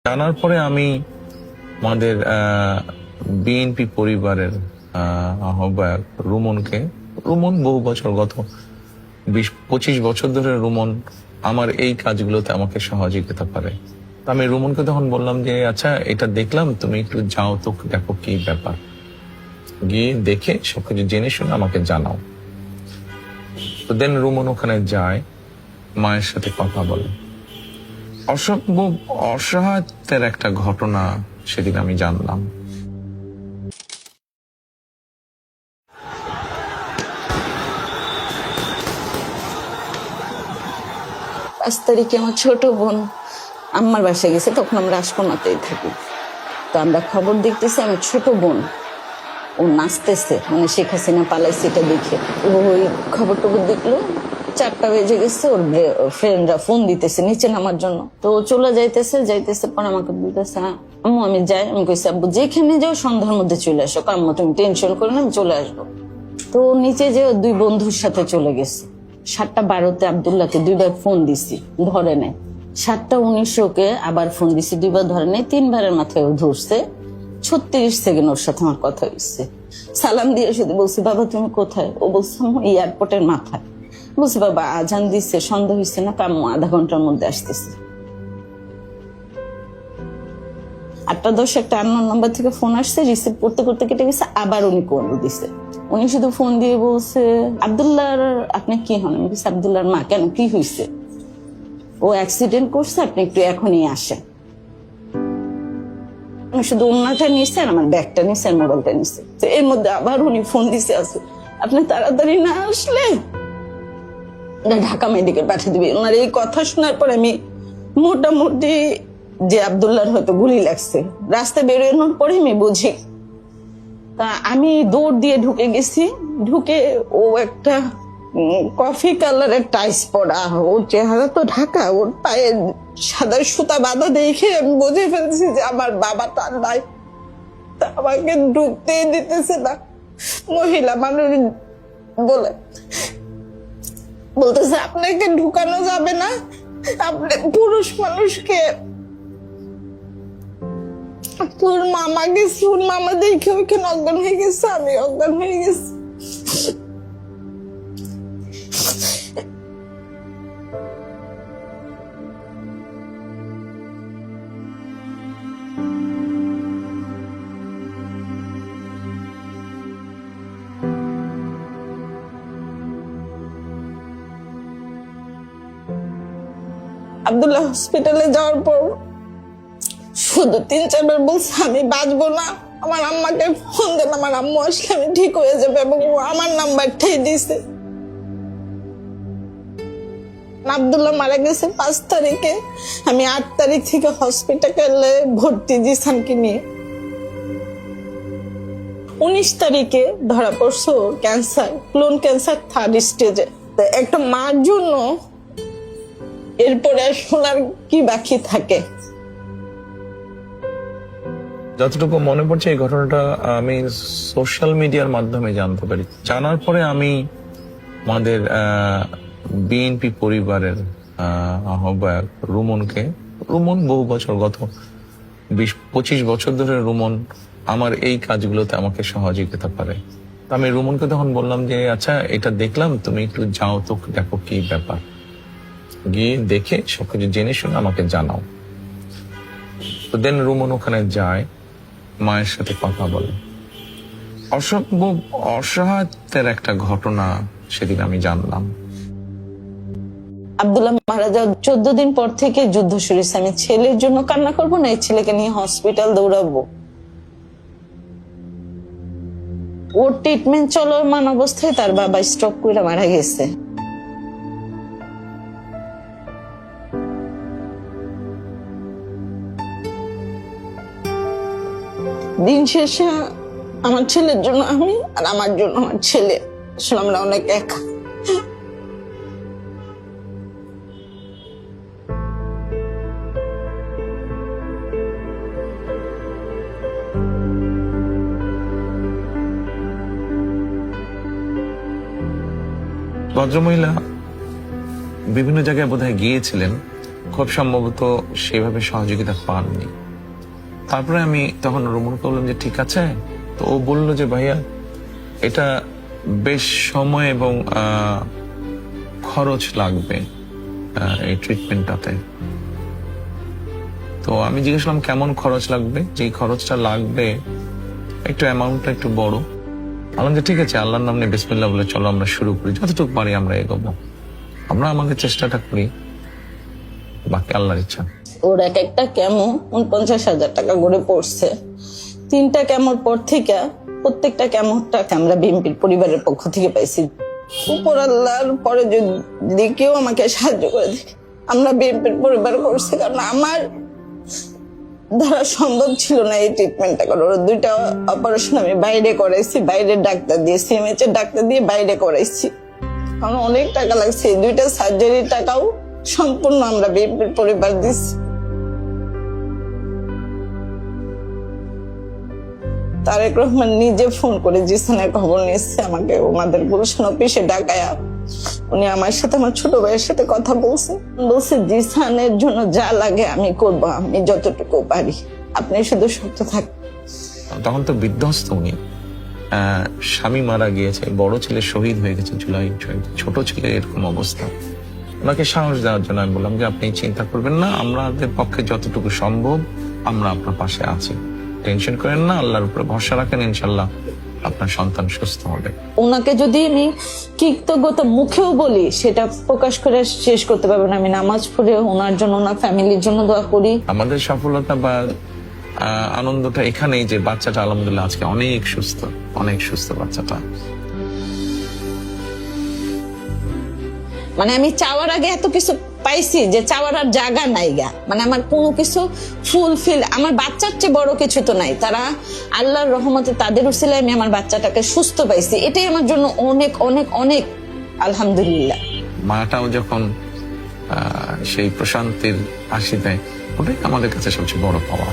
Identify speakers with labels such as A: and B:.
A: জানার পরে আমি আমাদের বিএনপি পরিবারের আহ্বায়ক রুমন বহু বছর, গত 20-25 বছর ধরে রুমন আমার এই কাজগুলোতে আমাকে সহযোগিতা করে। আমি রুমনকে তখন বললাম যে আচ্ছা, এটা দেখলাম, তুমি একটু যাও তো, দেখো কি ব্যাপার, গিয়ে দেখে সবকিছু জেনে শুনে আমাকে জানাও। তো দেন রুমন ওখানে যায়, মায়ের সাথে কথা বলে। অসম্ভব অসহায়তার একটা ঘটনা সেদিন আমি জানলাম।
B: 5 তারিখে আমার ছোট বোন আম্মার বাসায় গেছে, তখন আমরা আশকোনাতেই থাকি। তো আমরা খবর দেখতেছি আমার ছোট বোন ও নাচতেছে, মানে শেখ হাসিনা পালাইছে এটা দেখে ও ওই খবর টবর দেখলো। 4টা বেজে গেছে, ওর ফ্রেন্ডরা ফোন দিতেছে নিচে নামার জন্য। তো ও চলে যাইতেছে পর আমাকে বলতেছে আম্মু আমি যাই। আমি কইছি আব্বু যেখানে যাও সন্ধ্যার মধ্যে চলে আসো, আম্মু তুমি টেনশন করো না, আমি চলে আসবো। তো নিচে যে 2 বন্ধুর সাথে চলে গেছে। 7:12 আব্দুল্লাহকে 2বার ফোন দিছি, ধরে নেয়। 7:19 আবার ফোন দিছি, 2বার ধরে নেয়। 3বারের মাথায় ও ধরছে। 36 সেকেন্ড ওর সাথে আমার কথা হয়েছে। সালাম দিয়ে শুধু বলছি বাবা তুমি কোথায়? ও বলছে এয়ারপোর্টের মাথায়। বলছি বাবা আজান দিচ্ছে, সন্ধ্যা হয়েছে না, কাম্মু আধা ঘন্টার মধ্যে আসতেছে। 8:10 একটা আননোন নাম্বার থেকে ফোন আসছে, রিসিভ করতে করতে কেটে গেছে। আবার উনি কল দিছে। উনি শুধু ফোন দিয়ে বলছে আব্দুল্লাহর আপনি কি হন? আমি বলছি আব্দুল্লাহর মা। কেন, কি হয়েছে? ও অ্যাক্সিডেন্ট করছে, আপনি একটু এখনই আসেন। আমি শুধু ওনাটা নিচ্ছে আর আমার ব্যাগটা নিচ্ছে আর মোবাইলটা নিচ্ছে। তো এর মধ্যে আবার উনি ফোন দিছে আছে, আপনি তাড়াতাড়ি না আসলে ঢাকা মেডিকেল পাঠিয়ে দিবি। ওনার এই কথা শোনার পর আমি মোটামুটি যে আব্দুল্লাহর হয়তো গুলি লাগছে, রাস্তায় বেরোনোর পরে আমি বুঝি। তা আমি দৌড় দিয়ে ঢুকে গেছি। ঢুকে ও একটা কফি কালারের টাইস পরা, ওর চেহারা তো ঢাকা, ওর পায়ে সাদা সুতা বাঁধা দেখে আমি বুঝে ফেলছি যে আমার বাবা তার নাই। তা আমাকে ঢুকতেই দিতেছে না। মহিলা মানুষ বলতেছে আপনাকে ঢুকানো যাবে না, আপনি পুরুষ মানুষকে। তোর মামা গেছে, ওর মামা দেখে ওইখানে অজ্ঞান হয়ে গেছে, আমি অজ্ঞান হয়ে গেছি। আব্দুল্লাহ হসপিটালে যাওয়ার পর শুধু 3-4 বার বলছে আমি বাঁচবো না, আমার আম্মাকে ফোন দেন, আমার আম্মু আসলে আমি ঠিক হয়ে যাবে, এবং ও আমার নাম্বারটাই দিছে। আব্দুল্লাহ মারা গেছে 5 তারিখে। আমি 8 তারিখ থেকে হসপিটালে ভর্তি জিসানকে নিয়ে। 19 তারিখে ধরা পড়ছে ক্যান্সার, ক্লোন ক্যান্সার 3rd স্টেজে। একটা মার জন্য এরপরে শোনার কি বাকি থাকে?
A: যতটুকু মনে পড়ছে এই ঘটনাটা আমি সোশ্যাল মিডিয়ার মাধ্যমে জানতে পারি। জানার পরে আমি আমাদের বিএনপি পরিবারের আহ্বায়ক রুমন বহু বছর, গত 20-25 বছর ধরে রুমন আমার এই কাজগুলোতে আমাকে সহযোগিতা করে। আমি রুমনকে তখন বললাম যে আচ্ছা, এটা দেখলাম, তুমি একটু যাও তো, দেখো কি ব্যাপার, গিয়ে দেখে সবকিছু জেনে শুনে আমাকে জানাও। তো দেন রুমন ওখানে যায়, মায়ের সাথে কথা বলে। অসম্ভব অসহায়তার একটা ঘটনা সেদিন আমি জানলাম।
B: আব্দুল্লাহ মারা যাওয়ার 14 দিন পর থেকে যুদ্ধ শুরু হয়েছে। আমি ছেলের জন্য কান্না করবো না, এই ছেলেকে নিয়ে হসপিটাল দৌড়াবো। ওর ট্রিটমেন্ট চলমান অবস্থায় তার বাবা স্ট্রোক করে মারা গেছে। দিন শেষে আমার ছেলের জন্য আমি, আর আমার জন্য আমার ছেলে, আসলে আমরা অনেক একা।
A: ভদ্রমহিলা বিভিন্ন জায়গায় বোধহয় গিয়েছিলেন, খুব সম্ভবত সেভাবে সহযোগিতা পাননি। তারপরে আমি তখন রুমনকে বললাম যে ঠিক আছে। তো ও বলল যে ভাইয়া এটা বেশ সময় এবং খরচ লাগবে এই ট্রিটমেন্টটাতে। তো আমি জিজ্ঞেস করলাম কেমন খরচ লাগবে, যে খরচটা লাগবে একটু অ্যামাউন্টটা একটু বড়। বললাম যে ঠিক আছে, আল্লাহর নাম নিয়ে বিসমিল্লাহ বলে চলো আমরা শুরু করি, যতটুকু পারি আমরা এগোবো, আমরা আমাদের চেষ্টাটা করি, বাকি আল্লাহর ইচ্ছা।
B: ওর এক একটা কেমো 49,000 টাকা করে পড়ছে। 3টা কেমোর পর থেকে প্রত্যেকটা কেমোটা আমরা বিএনপির পরিবারের পক্ষ থেকে পাইছি। উপর আল্লাহর পরে যদি কেউ আমাকে সাহায্য করে দেয়, আমরা বিএনপির পরিবার করছি, কারণ আমার দ্বারা সম্ভব ছিল না এই ট্রিটমেন্টটা করার। 2টা অপারেশন আমি বাইরে করাইছি, বাইরের ডাক্তার দিয়ে, সিএমএইচ এর ডাক্তার দিয়ে বাইরে করাইছি, কারণ অনেক টাকা লাগছে। এই 2টা সার্জারির টাকাও সম্পূর্ণ আমরা বিএনপির পরিবার দিচ্ছি। তারেক রহমান নিজে ফোন করে জিসানের খবর নিচ্ছে আমাকে, ওনাদের গুলশান অফিসে ডাকায়া উনি আমার সাথে, আমার ছোট ভাইয়ের সাথে কথা বলছে জিসানের জন্য যা লাগে আমি করবো, আমি যতটুকু পারি, আপনি শুধু শক্ত থাক।
A: তখন তো বিধ্বস্ত উনি, স্বামী মারা গিয়েছে, বড় ছেলে শহীদ হয়ে গেছে জুলাই, ছোট ছেলে এরকম অবস্থা। ওনাকে সাহস দেওয়ার জন্য আমি বললাম যে আপনি চিন্তা করবেন না, আমাদের পক্ষে যতটুকু সম্ভব আমরা আপনার পাশে আছি, টেনশন করেন না, আল্লাহর উপরে ভরসা রাখেন, ইনশাল্লাহ আপনার সন্তান সুস্থ হবে।
B: ওনাকে যদি আমি কৃতজ্ঞতা মুখেও বলি সেটা প্রকাশ করে শেষ করতে পারবো না। আমি নামাজ পড়ে ওনার জন্য, ওনার ফ্যামিলির জন্য দোয়া করি।
A: আমাদের সফলতা বা আনন্দটা এখানেই যে বাচ্চাটা আলহামদুলিল্লাহ আজকে অনেক সুস্থ, অনেক সুস্থ বাচ্চাটা।
B: মানে আমি চাওয়ার আগে এত কিছু পাইছি যে চাওয়ার আর জায়গা নাই গা, মানে আমার কোনো কিছু ফুলফিল, আমার বাচ্চার চেয়ে বড় কিছু তো নাই। তারা আল্লাহর রহমতে তাদের উসিলায় আমি আমার বাচ্চাটাকে সুস্থ পাইছি, এটাই আমার জন্য অনেক অনেক অনেক আলহামদুলিল্লাহ।
A: মাটাও যখন সেই প্রশান্তির হাসি দেয়, ওটাই আমাদের কাছে সবচেয়ে বড় পাওয়া।